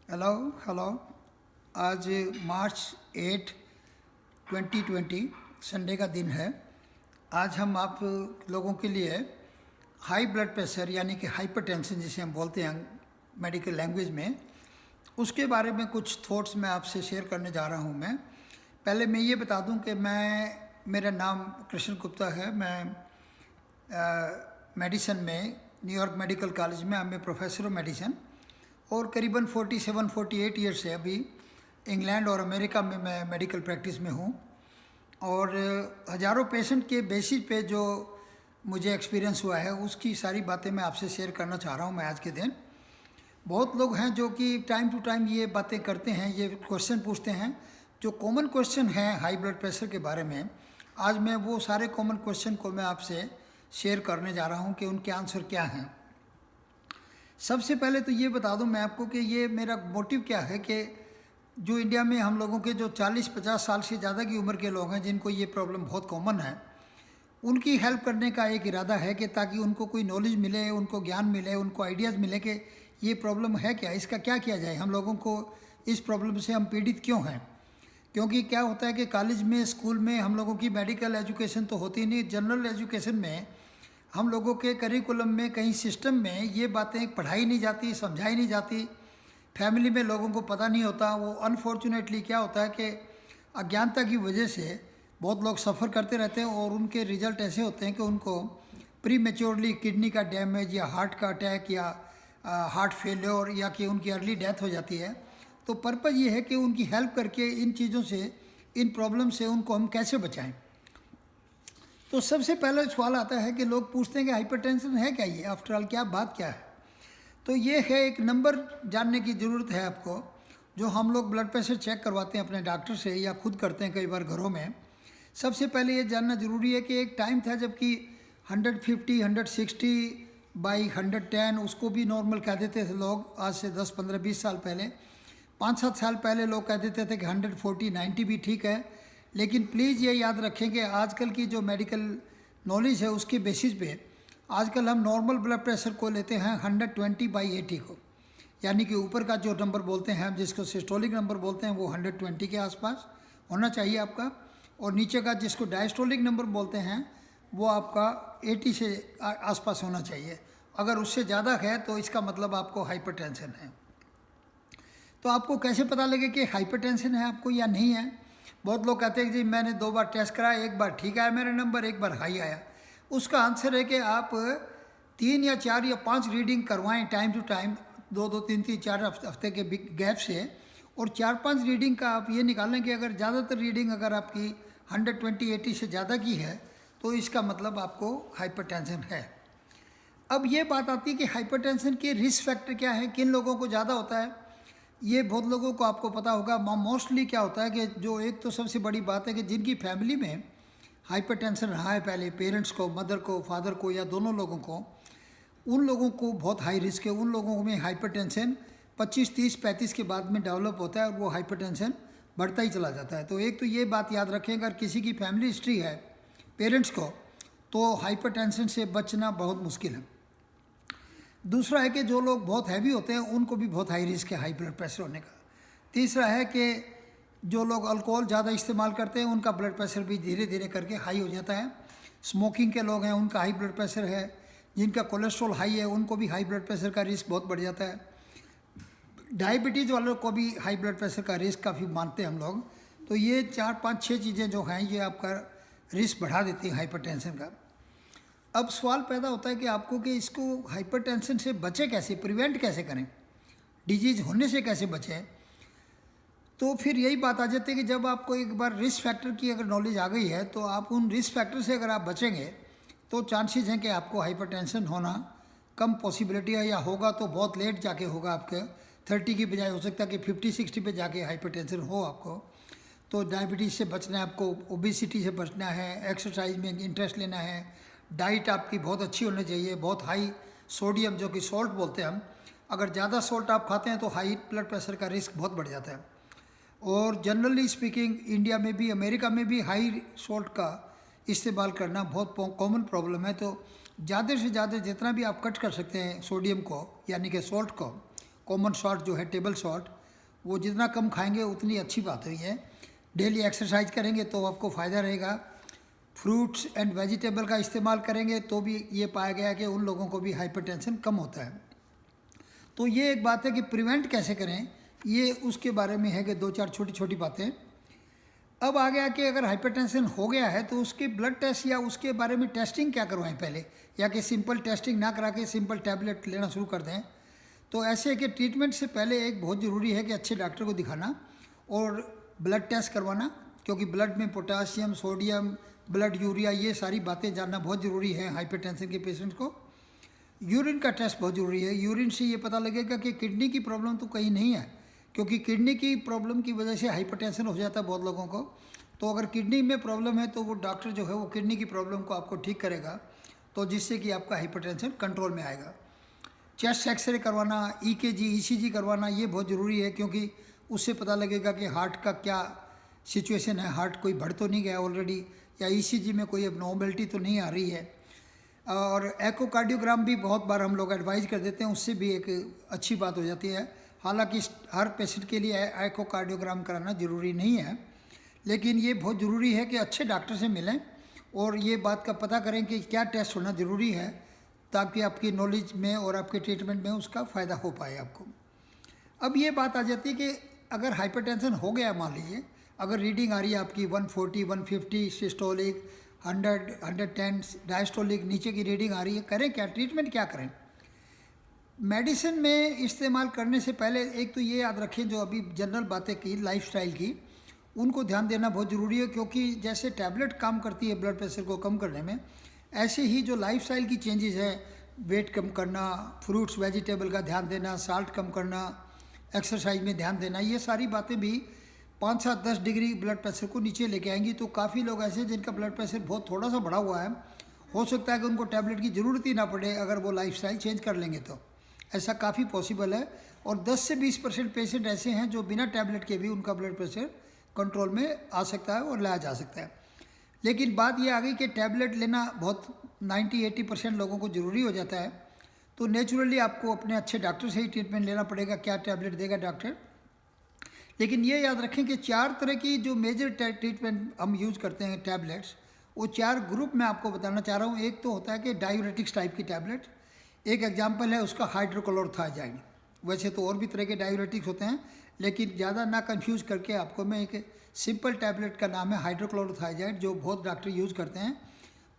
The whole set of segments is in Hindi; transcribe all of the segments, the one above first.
Hello hello. आज मार्च 8 2020 संडे का दिन है। आज हम आप लोगों के लिए हाई ब्लड प्रेशर यानी कि हाइपरटेंशन जिसे हम बोलते हैं मेडिकल लैंग्वेज में, उसके बारे में कुछ थॉट्स मैं आपसे शेयर करने जा रहा हूं। मैं पहले मैं ये बता दूं कि मेरा नाम कृष्ण गुप्ता है। मैं मेडिसिन में न्यूयॉर्क मेडिकल कॉलेज में मैं प्रोफेसर ऑफ मेडिसिन और करीबन 47-48 ईयर से अभी इंग्लैंड और अमेरिका में मैं मेडिकल प्रैक्टिस में हूँ। और हज़ारों पेशेंट के बेसिस पे जो मुझे एक्सपीरियंस हुआ है उसकी सारी बातें मैं आपसे शेयर करना चाह रहा हूँ। मैं आज के दिन बहुत लोग हैं जो कि टाइम टू टाइम ये बातें करते हैं, ये क्वेश्चन पूछते हैं जो कॉमन क्वेश्चन हैं हाई ब्लड प्रेशर के बारे में। आज मैं वो सारे कॉमन क्वेश्चन को मैं आपसे शेयर करने जा रहा हूँ कि उनके आंसर क्या हैं। सबसे पहले तो ये बता दूं मैं आपको कि ये मेरा मोटिव क्या है कि जो इंडिया में हम लोगों के जो 40-50 साल से ज़्यादा की उम्र के लोग हैं जिनको ये प्रॉब्लम बहुत कॉमन है, उनकी हेल्प करने का एक इरादा है कि ताकि उनको कोई नॉलेज मिले, उनको ज्ञान मिले, उनको आइडियाज़ मिले कि ये प्रॉब्लम है क्या, इसका क्या किया जाए, हम लोगों को इस प्रॉब्लम से हम पीड़ित क्यों हैं। क्योंकि क्या होता है कि कॉलेज में, स्कूल में हम लोगों की मेडिकल एजुकेशन तो होती नहीं, जनरल एजुकेशन में हम लोगों के करिकुलम में, कहीं सिस्टम में ये बातें पढ़ाई नहीं जाती, समझाई नहीं जाती। फैमिली में लोगों को पता नहीं होता। वो अनफॉर्चुनेटली क्या होता है कि अज्ञानता की वजह से बहुत लोग सफ़र करते रहते हैं और उनके रिजल्ट ऐसे होते हैं कि उनको प्री मेच्योरली किडनी का डैमेज या हार्ट का अटैक या हार्ट फेलियर या कि उनकी अर्ली डेथ हो जाती है। तो पर्पज़ ये है कि उनकी हेल्प करके इन चीज़ों से, इन प्रॉब्लम से उनको हम कैसे बचाएं। तो सबसे पहले सवाल आता है कि लोग पूछते हैं कि हाइपरटेंशन है क्या, ये आफ्टर ऑल क्या बात क्या है। तो ये है, एक नंबर जानने की ज़रूरत है आपको। जो हम लोग ब्लड प्रेशर चेक करवाते हैं अपने डॉक्टर से या खुद करते हैं कई बार घरों में, सबसे पहले ये जानना ज़रूरी है कि एक टाइम था जबकि 150, 160/110 उसको भी नॉर्मल कह देते थे लोग। आज से 10, 15, 20 साल पहले, 5-7 साल पहले लोग कह देते थे कि 140, 90 भी ठीक है। लेकिन प्लीज़ ये याद रखें कि आजकल की जो मेडिकल नॉलेज है उसके बेसिस पे आजकल हम नॉर्मल ब्लड प्रेशर को लेते हैं 120/80 को, यानी कि ऊपर का जो नंबर बोलते हैं हम, जिसको सिस्टोलिक नंबर बोलते हैं, वो 120 के आसपास होना चाहिए आपका। और नीचे का जिसको डायस्टोलिक नंबर बोलते हैं वो आपका 80 से आसपास होना चाहिए। अगर उससे ज़्यादा है तो इसका मतलब आपको हाइपरटेंशन है। तो आपको कैसे पता लगे कि हाइपरटेंशन है आपको या नहीं है। बहुत लोग कहते हैं कि जी मैंने 2 बार टेस्ट कराया, एक बार ठीक आया मेरा नंबर, एक बार हाई आया। उसका आंसर है कि आप 3 या 4 या 5 रीडिंग करवाएं टाइम टू टाइम, 2-2, 3-3, 4 हफ्ते के गैप से। और 4-5 रीडिंग का आप ये निकालें कि अगर ज़्यादातर रीडिंग अगर आपकी 120/80 से ज़्यादा की है तो इसका मतलब आपको हाइपरटेंशन है। अब ये बात आती है कि हाइपरटेंशन के रिस्क फैक्टर क्या है, किन लोगों को ज़्यादा होता है। ये बहुत लोगों को आपको पता होगा। मोस्टली क्या होता है कि जो एक तो सबसे बड़ी बात है कि जिनकी फैमिली में हाइपरटेंशन रहा है पहले, पेरेंट्स को, मदर को, फादर को या दोनों लोगों को, उन लोगों को बहुत हाई रिस्क है। उन लोगों में हाइपरटेंशन 25, 30, 35 के बाद में डेवलप होता है और वो हाइपरटेंशन बढ़ता ही चला जाता है। तो एक तो ये बात याद रखें, अगर किसी की फैमिली हिस्ट्री है पेरेंट्स को, तो हाइपरटेंशन से बचना बहुत मुश्किल है। दूसरा है कि जो लोग बहुत हैवी होते हैं उनको भी बहुत हाई रिस्क है हाई ब्लड प्रेशर होने का। तीसरा है कि जो लोग अल्कोहल ज़्यादा इस्तेमाल करते हैं उनका ब्लड प्रेशर भी धीरे धीरे करके हाई हो जाता है। स्मोकिंग के लोग हैं उनका हाई ब्लड प्रेशर है। जिनका कोलेस्ट्रॉल हाई है उनको भी हाई ब्लड प्रेशर का रिस्क बहुत बढ़ जाता है। डायबिटीज़ वालों को भी हाई ब्लड प्रेशर का रिस्क काफ़ी मानते हैं हम लोग। तो ये 4, 5, 6 चीज़ें जो हैं ये आपका रिस्क बढ़ा देती हैं हाइपरटेंशन का। अब सवाल पैदा होता है कि आपको कि इसको हाइपरटेंशन से बचे कैसे, प्रिवेंट कैसे करें, डिजीज़ होने से कैसे बचें। तो फिर यही बात आ जाती है कि जब आपको एक बार रिस्क फैक्टर की अगर नॉलेज आ गई है तो आप उन रिस्क फैक्टर से अगर आप बचेंगे तो चांसेस हैं कि आपको हाइपरटेंशन होना कम पॉसिबिलिटी है, या होगा तो बहुत लेट जाके होगा। आपके 30 की बजाय हो सकता है कि 50-60 पे जाके हाइपरटेंशन हो आपको। तो डायबिटीज़ से बचना है आपको, ओबेसिटी से बचना है, एक्सरसाइज में इंटरेस्ट लेना है, डाइट आपकी बहुत अच्छी होनी चाहिए, बहुत हाई सोडियम जो कि सॉल्ट बोलते हैं हम, अगर ज़्यादा सॉल्ट आप खाते हैं तो हाई ब्लड प्रेशर का रिस्क बहुत बढ़ जाता है। और जनरली स्पीकिंग इंडिया में भी, अमेरिका में भी हाई सॉल्ट का इस्तेमाल करना बहुत कॉमन प्रॉब्लम है। तो ज़्यादा से ज़्यादा जितना भी आप कट कर सकते हैं सोडियम को, यानी कि सॉल्ट को, कॉमन सॉल्ट जो है टेबल सॉल्ट, वो जितना कम खाएंगे उतनी अच्छी बात हुई है। डेली एक्सरसाइज करेंगे तो आपको फ़ायदा रहेगा। फ्रूट्स एंड वेजिटेबल का इस्तेमाल करेंगे तो भी ये पाया गया है कि उन लोगों को भी हाइपरटेंशन कम होता है। तो ये एक बात है कि प्रिवेंट कैसे करें, ये उसके बारे में है कि 2-4 छोटी छोटी बातें। अब आ गया कि अगर हाइपरटेंशन हो गया है तो उसके ब्लड टेस्ट या उसके बारे में टेस्टिंग क्या करवाएं पहले, या कि सिंपल टेस्टिंग ना करा के सिंपल टैबलेट लेना शुरू कर दें। तो ऐसे है कि ट्रीटमेंट से पहले एक बहुत ज़रूरी है कि अच्छे डॉक्टर को दिखाना और ब्लड टेस्ट करवाना, क्योंकि ब्लड में पोटासियम, सोडियम, ब्लड यूरिया, ये सारी बातें जानना बहुत ज़रूरी है हाइपरटेंशन के पेशेंट को। यूरिन का टेस्ट बहुत ज़रूरी है। यूरिन से ये पता लगेगा कि किडनी की प्रॉब्लम तो कहीं नहीं है, क्योंकि किडनी की प्रॉब्लम की वजह से हाइपरटेंशन हो जाता है बहुत लोगों को। तो अगर किडनी में प्रॉब्लम है तो वो डॉक्टर जो है वो किडनी की प्रॉब्लम को आपको ठीक करेगा, तो जिससे कि आपका हाइपरटेंशन कंट्रोल में आएगा। चेस्ट एक्सरे करवाना, ईकेजी, ईसीजी करवाना, ये बहुत ज़रूरी है, क्योंकि उससे पता लगेगा कि हार्ट का क्या सिचुएशन है, हार्ट कोई बढ़ तो नहीं गया ऑलरेडी, या ईसीजी में कोई एबनॉर्मलिटी तो नहीं आ रही है। और एकोकार्डियोग्राम भी बहुत बार हम लोग एडवाइज कर देते हैं, उससे भी एक अच्छी बात हो जाती है। हालांकि हर पेशेंट के लिए एकोकार्डियोग्राम कराना ज़रूरी नहीं है, लेकिन ये बहुत ज़रूरी है कि अच्छे डॉक्टर से मिलें और ये बात का पता करें कि क्या टेस्ट होना ज़रूरी है, ताकि आपकी नॉलेज में और आपके ट्रीटमेंट में उसका फ़ायदा हो पाए आपको। अब ये बात आ जाती है कि अगर हाइपरटेंशन हो गया, मान लीजिए अगर रीडिंग आ रही है आपकी 140, 150 सिस्टोलिक, 100, 110 डायस्टोलिक, नीचे की रीडिंग आ रही है, करें क्या, ट्रीटमेंट क्या करें। मेडिसिन में इस्तेमाल करने से पहले एक तो ये याद रखें, जो अभी जनरल बातें की लाइफस्टाइल की, उनको ध्यान देना बहुत ज़रूरी है, क्योंकि जैसे टैबलेट काम करती है ब्लड प्रेशर को कम करने में, ऐसे ही जो लाइफस्टाइल की चेंजेस है, वेट कम करना, फ्रूट्स वेजिटेबल का ध्यान देना, साल्ट कम करना, एक्सरसाइज में ध्यान देना, ये सारी बातें भी 5-7-10 डिग्री ब्लड प्रेशर को नीचे लेके आएंगी। तो काफ़ी लोग ऐसे जिनका ब्लड प्रेशर बहुत थोड़ा सा बढ़ा हुआ है, हो सकता है कि उनको टैबलेट की ज़रूरत ही ना पड़े अगर वो लाइफस्टाइल चेंज कर लेंगे, तो ऐसा काफ़ी पॉसिबल है। और 10 से 20% पेशेंट ऐसे हैं जो बिना टैबलेट के भी उनका ब्लड प्रेशर कंट्रोल में आ सकता है और लाया जा सकता है। लेकिन बात ये आ गई कि टैबलेट लेना बहुत 90-80% लोगों को ज़रूरी हो जाता है, तो नेचुरली आपको अपने अच्छे डॉक्टर से ही ट्रीटमेंट लेना पड़ेगा, क्या टैबलेट देगा डॉक्टर। लेकिन ये याद रखें कि 4 तरह की जो मेजर ट्रीटमेंट हम यूज़ करते हैं टैबलेट्स, वो 4 ग्रुप मैं आपको बताना चाह रहा हूँ। एक तो होता है कि डायूरेटिक्स टाइप की टैबलेट, एक एग्जांपल है उसका हाइड्रोक्लोरोथायजाइड। वैसे तो और भी तरह के डायूरेटिक्स होते हैं, लेकिन ज़्यादा ना कंफ्यूज करके आपको मैं एक सिंपल टैबलेट का नाम है हाइड्रोक्लोरोथायजाइड, जो बहुत डॉक्टर यूज़ करते हैं।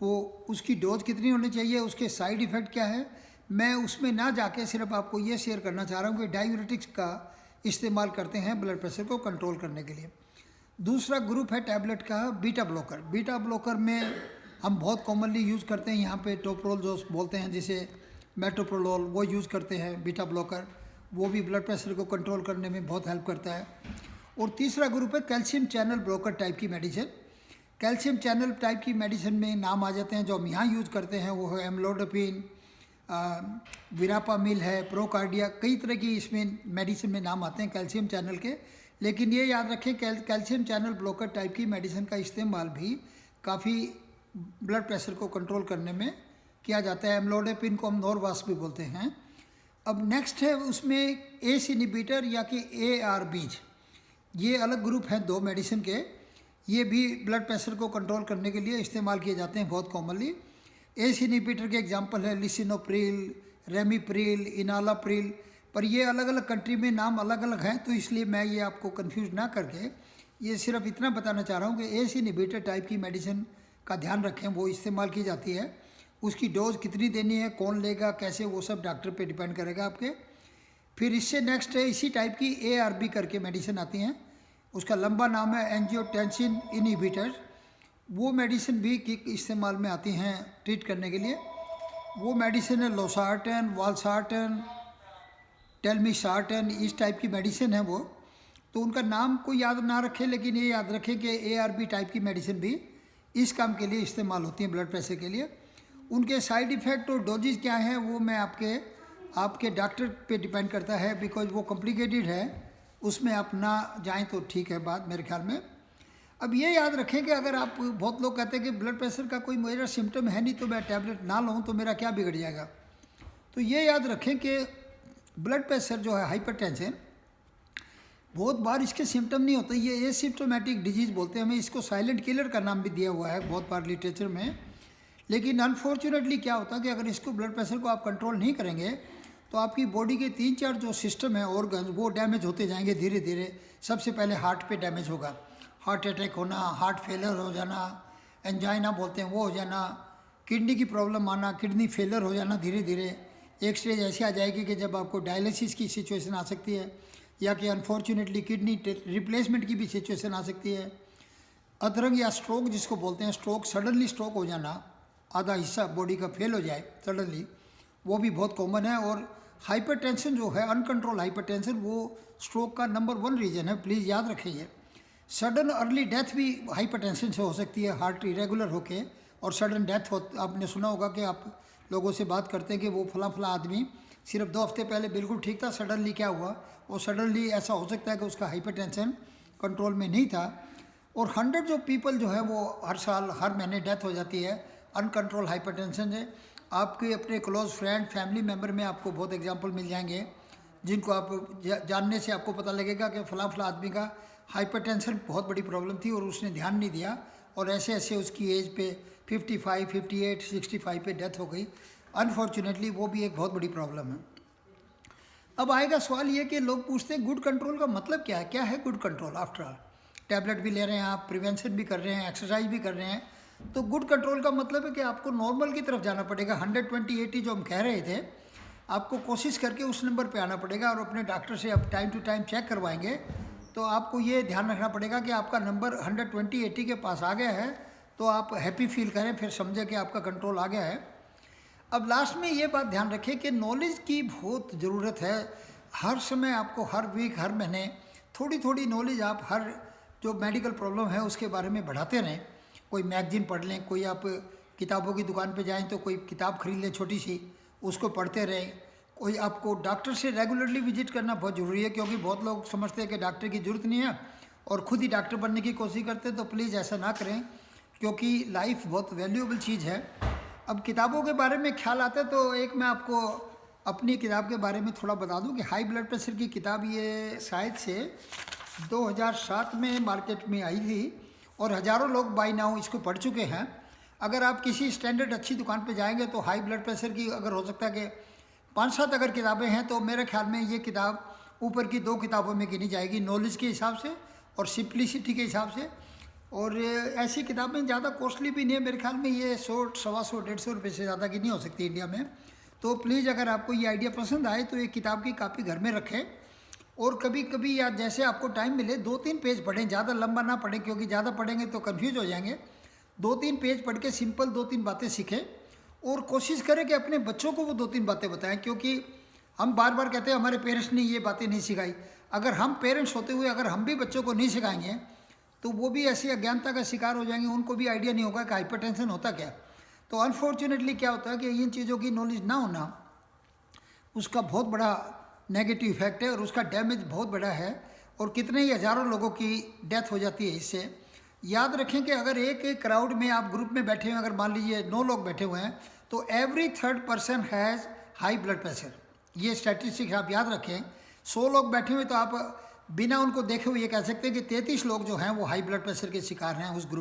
वो उसकी डोज कितनी होनी चाहिए, उसके साइड इफ़ेक्ट क्या है, मैं उसमें ना जाके सिर्फ आपको ये शेयर करना चाह रहा हूँ कि डायूरेटिक्स का इस्तेमाल करते हैं ब्लड प्रेशर को कंट्रोल करने के लिए। दूसरा ग्रुप है टैबलेट का बीटा ब्लॉकर। बीटा ब्लॉकर में हम बहुत कॉमनली यूज़ करते हैं यहाँ पे टोप्रोल जो बोलते हैं, जिसे मेटोप्रोलोल, वो यूज़ करते हैं बीटा ब्लॉकर। वो भी ब्लड प्रेशर को कंट्रोल करने में बहुत हेल्प करता है। और तीसरा ग्रुप है कैल्शियम चैनल ब्लॉकर टाइप की मेडिसिन। कैल्शियम चैनल टाइप की मेडिसिन में नाम आ जाते हैं जो हम यहाँ यूज़ करते हैं, वो है एमलोडापिन, विरापामिल है, प्रोकार्डिया, कई तरह की इसमें मेडिसिन में नाम आते हैं कैल्शियम चैनल के। लेकिन ये याद रखें कैल्शियम चैनल ब्लॉकर टाइप की मेडिसिन का इस्तेमाल भी काफ़ी ब्लड प्रेशर को कंट्रोल करने में किया जाता है। एमलोडापिन को हम नॉरवास भी बोलते हैं। अब नेक्स्ट है उसमें एस इनिबिटर या कि ARBs, ये अलग ग्रुप हैं 2 मेडिसिन के। ये भी ब्लड प्रेशर को कंट्रोल करने के लिए इस्तेमाल किए जाते हैं बहुत कॉमनली। एस इनिबिटर के एग्जांपल है लिसिनोप्रिल, रेमिप्रिल, इनालाप्रिल, पर ये अलग अलग कंट्री में नाम अलग अलग हैं, तो इसलिए मैं ये आपको कंफ्यूज ना करके ये सिर्फ इतना बताना चाह रहा हूँ कि एस इनिबिटर टाइप की मेडिसिन का ध्यान रखें, वो इस्तेमाल की जाती है। उसकी डोज कितनी देनी है, कौन लेगा, कैसे, वो सब डॉक्टर पे डिपेंड करेगा आपके। फिर इससे नेक्स्ट है इसी टाइप की ARB करके मेडिसिन आती हैं, उसका लंबा नाम है एंजियोटेंसिन इनहिबिटर। वो मेडिसिन भी किक इस्तेमाल में आती हैं ट्रीट करने के लिए। वो मेडिसिन है लोसार्टन, वालसार्टन, टेलमिसार्टन, इस टाइप की मेडिसिन है वो। तो उनका नाम को याद ना रखें, लेकिन ये याद रखें कि ARB टाइप की मेडिसिन भी इस काम के लिए इस्तेमाल होती हैं ब्लड प्रेशर के लिए। उनके साइड इफ़ेक्ट और डोजेज क्या हैं वो मैं आपके डॉक्टर पे डिपेंड करता है, बिकॉज वो कॉम्प्लिकेटेड है, उसमें आप ना जाएं तो ठीक है बात मेरे ख्याल में। अब ये याद रखें कि अगर आप, बहुत लोग कहते हैं कि ब्लड प्रेशर का कोई मेरा सिम्टम है नहीं तो मैं टैबलेट ना लूँ तो मेरा क्या बिगड़ जाएगा। तो ये याद रखें कि ब्लड प्रेशर जो है हाइपरटेंशन बहुत बार इसके सिम्टम नहीं होते, ये एसिम्प्टोमेटिक डिजीज़ बोलते हैं, हमें इसको साइलेंट किलर का नाम भी दिया हुआ है बहुत बार लिटरेचर में। लेकिन अनफॉर्चुनेटली क्या होता है कि अगर इसको ब्लड प्रेशर को आप कंट्रोल नहीं करेंगे तो आपकी बॉडी के 3-4 जो सिस्टम है ऑर्गन वो डैमेज होते जाएंगे धीरे धीरे। सबसे पहले हार्ट पे डैमेज होगा, हार्ट अटैक होना, हार्ट फेलियर हो जाना, एंजाइना बोलते हैं वो हो जाना, किडनी की प्रॉब्लम आना, किडनी फेलियर हो जाना धीरे धीरे। एक स्टेज ऐसी आ जाएगी कि जब आपको डायलिसिस की सिचुएशन आ सकती है, या कि अनफॉर्चुनेटली किडनी रिप्लेसमेंट की भी सिचुएशन आ सकती है। अधरंग या स्ट्रोक जिसको बोलते हैं, स्ट्रोक सडनली स्ट्रोक हो जाना, आधा हिस्सा बॉडी का फेल हो जाए सडनली, वो भी बहुत कॉमन है। और हाइपरटेंशन जो है, अनकंट्रोल हाइपरटेंशन, वो स्ट्रोक का नंबर 1 रीज़न है, प्लीज़ याद रखिए। सडन अर्ली डेथ भी हाइपरटेंशन से हो सकती है, हार्ट इरेगुलर होके, और सडन डेथ हो। आपने सुना होगा कि आप लोगों से बात करते हैं कि वो फला फला आदमी सिर्फ 2 हफ्ते पहले बिल्कुल ठीक था, सडनली क्या हुआ, और सडनली ऐसा हो सकता है कि उसका हाइपरटेंशन कंट्रोल में नहीं था। और 100 जो पीपल जो है वो हर साल हर महीने डेथ हो जाती है अनकंट्रोल हाइपरटेंशन से। आपके अपने क्लोज फ्रेंड फैमिली मेम्बर में आपको बहुत एग्जांपल मिल जाएंगे जिनको आप जानने से आपको पता लगेगा कि फला फला आदमी का हाइपरटेंशन बहुत बड़ी प्रॉब्लम थी और उसने ध्यान नहीं दिया, और ऐसे ऐसे उसकी एज पे 55, 58, 65 पे डेथ हो गई। अनफॉर्चुनेटली वो भी एक बहुत बड़ी प्रॉब्लम है। अब आएगा सवाल ये कि लोग पूछते हैं गुड कंट्रोल का मतलब क्या है good control. After all tablet भी ले रहे हैं आप, प्रिवेंशन भी कर रहे हैं, एक्सरसाइज भी कर रहे हैं, तो गुड कंट्रोल का मतलब है कि आपको नॉर्मल की तरफ जाना पड़ेगा। 120/80 जो हम कह रहे थे, आपको कोशिश करके उस नंबर पे आना पड़ेगा, और अपने डॉक्टर से आप टाइम टू टाइम चेक करवाएंगे तो आपको ये ध्यान रखना पड़ेगा कि आपका नंबर 120/80 के पास आ गया है, तो आप हैप्पी फील करें, फिर समझें कि आपका कंट्रोल आ गया है। अब लास्ट में ये बात ध्यान रखें कि नॉलेज की बहुत ज़रूरत है। हर समय आपको, हर वीक, हर महीने थोड़ी थोड़ी नॉलेज आप हर जो मेडिकल प्रॉब्लम है उसके बारे में बढ़ाते रहें। कोई मैगजीन पढ़ लें, कोई आप किताबों की दुकान पे जाएं तो कोई किताब खरीद लें छोटी सी, उसको पढ़ते रहें। कोई आपको डॉक्टर से रेगुलरली विजिट करना बहुत ज़रूरी है, क्योंकि बहुत लोग समझते हैं कि डॉक्टर की ज़रूरत नहीं है और ख़ुद ही डॉक्टर बनने की कोशिश करते हैं, तो प्लीज़ ऐसा ना करें, क्योंकि लाइफ बहुत वैल्यूएबल चीज़ है। अब किताबों के बारे में ख्याल आता है तो एक मैं आपको अपनी किताब के बारे में थोड़ा बता दूं कि हाई ब्लड प्रेशर की किताब ये शायद से 2007 में मार्केट में आई थी, और हज़ारों लोग बाय नाउ इसको पढ़ चुके हैं। अगर आप किसी स्टैंडर्ड अच्छी दुकान पे जाएंगे तो हाई ब्लड प्रेशर की अगर हो सकता है कि 5-7 अगर किताबें हैं, तो मेरे ख्याल में ये किताब ऊपर की 2 किताबों में गिनी जाएगी, नॉलेज के हिसाब से और सिंप्लिसिटी के हिसाब से। और ऐसी किताबें ज़्यादा कॉस्टली भी नहीं है, मेरे ख्याल में ये 100, 125, 150 रुपये से ज़्यादा की नहीं हो सकती इंडिया में। तो प्लीज़ अगर आपको ये आइडिया पसंद आए तो एक किताब की कापी घर में रखें, और कभी कभी या जैसे आपको टाइम मिले 2-3 पेज पढ़ें, ज़्यादा लंबा ना पढ़ें, क्योंकि ज़्यादा पढ़ेंगे तो कन्फ्यूज हो जाएंगे। 2-3 पेज पढ़ के सिंपल 2-3 बातें सीखें, और कोशिश करें कि अपने बच्चों को वो 2-3 बातें बताएं, क्योंकि हम बार बार कहते हैं हमारे पेरेंट्स ने ये बातें नहीं सिखाई। अगर हम पेरेंट्स होते हुए अगर हम भी बच्चों को नहीं सिखाएंगे तो वो भी ऐसी अज्ञानता का शिकार हो जाएंगे, उनको भी आइडिया नहीं होगा कि हाइपरटेंशन होता क्या। तो अनफॉर्चुनेटली क्या होता है कि इन चीज़ों की नॉलेज ना होना, उसका बहुत बड़ा नेगेटिव इफेक्ट है, और उसका डैमेज बहुत बड़ा है, और कितने ही हज़ारों लोगों की डेथ हो जाती है इससे। याद रखें कि अगर एक क्राउड में आप ग्रुप में बैठे हुए हैं, अगर मान लीजिए 9 लोग बैठे हुए हैं, तो every 3rd person has high blood pressure. ये स्टैटिस्टिक्स आप याद रखें। 100 लोग बैठे हुए तो आप बिना उनको देखे हुए ये कह सकते हैं कि 33 लोग जो हैं वो हाई ब्लड प्रेशर के शिकार हैं उस ग्रुप